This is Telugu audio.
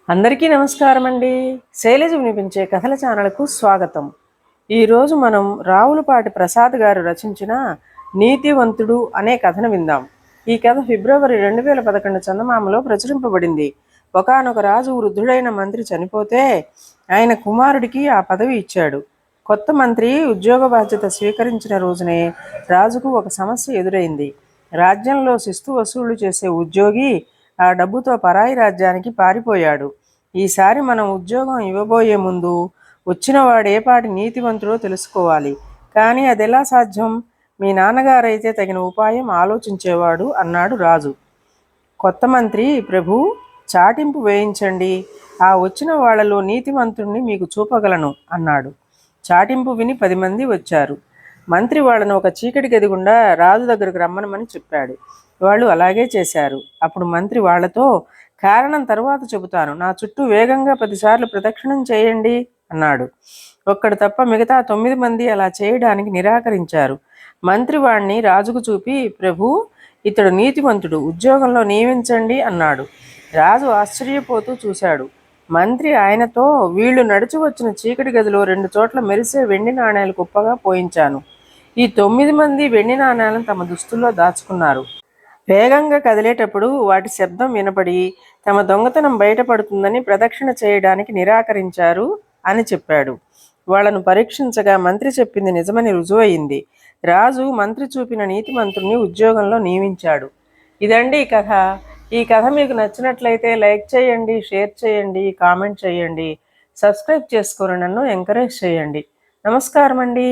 అందరికీ నమస్కారం అండి. శైలజ వినిపించే కథల ఛానల్కు స్వాగతం. ఈరోజు మనం రావులపాటి ప్రసాద్ గారు రచించిన నీతివంతుడు అనే కథను విందాం. ఈ కథ ఫిబ్రవరి 2011 చందమామలో ప్రచురింపబడింది. ఒకానొక రాజు వృద్ధుడైన మంత్రి చనిపోతే ఆయన కుమారుడికి ఆ పదవి ఇచ్చాడు. కొత్త మంత్రి ఉద్యోగ బాధ్యత స్వీకరించిన రోజునే రాజుకు ఒక సమస్య ఎదురైంది. రాజ్యంలో శిస్తు వసూళ్లు చేసే ఉద్యోగి ఆ డబ్బుతో పరాయి రాజ్యానికి పారిపోయాడు. ఈసారి మనం ఉద్యోగం ఇవ్వబోయే ముందు వచ్చిన వాడేపాటి నీతివంతుడో తెలుసుకోవాలి. కానీ అదెలా సాధ్యం? మీ నాన్నగారైతే తగిన ఉపాయం ఆలోచించేవాడు అన్నాడు రాజు. కొత్త మంత్రి, ప్రభు, చాటింపు వేయించండి, ఆ వచ్చిన వాళ్లలో నీతివంతుణ్ణి మీకు చూపగలను అన్నాడు. చాటింపు విని 10 మంది వచ్చారు. మంత్రి వాళ్ళను ఒక చీకటి గది గుండా రాజు దగ్గరకు రమ్మనమని చెప్పాడు. వాళ్ళు అలాగే చేశారు. అప్పుడు మంత్రి వాళ్లతో, కారణం తరువాత చెబుతాను, నా చుట్టూ వేగంగా 10 సార్లు ప్రదక్షిణం చేయండి అన్నాడు. ఒక్కడు తప్ప మిగతా 9 మంది అలా చేయడానికి నిరాకరించారు. మంత్రి వాణ్ణి రాజుకు చూపి, ప్రభు, ఇతడు నీతివంతుడు, ఉద్యోగంలో నియమించండి అన్నాడు. రాజు ఆశ్చర్యపోతూ చూశాడు. మంత్రి ఆయనతో, వీళ్ళు నడిచి వచ్చిన చీకటి గదిలో 2 చోట్ల మెరిసే వెండి నాణేలు కుప్పగా పోయించాను. ఈ 9 మంది వెండి నాణేలను తమ దుస్తుల్లో దాచుకున్నారు. వేగంగా కదిలేటప్పుడు వాటి శబ్దం వినపడి తమ దొంగతనం బయటపడుతుందని ప్రదక్షిణ చేయడానికి నిరాకరించారు అని చెప్పాడు. వాళ్లను పరీక్షించగా మంత్రి చెప్పింది నిజమని రుజువయింది. రాజు మంత్రి చూపిన నీతిమంతుడిని ఉద్యోగంలో నియమించాడు. ఇదండి ఈ కథ. ఈ కథ మీకు నచ్చినట్లయితే లైక్ చేయండి, షేర్ చేయండి, కామెంట్ చేయండి, సబ్స్క్రైబ్ చేసుకొని నన్ను ఎంకరేజ్ చేయండి. నమస్కారం అండి.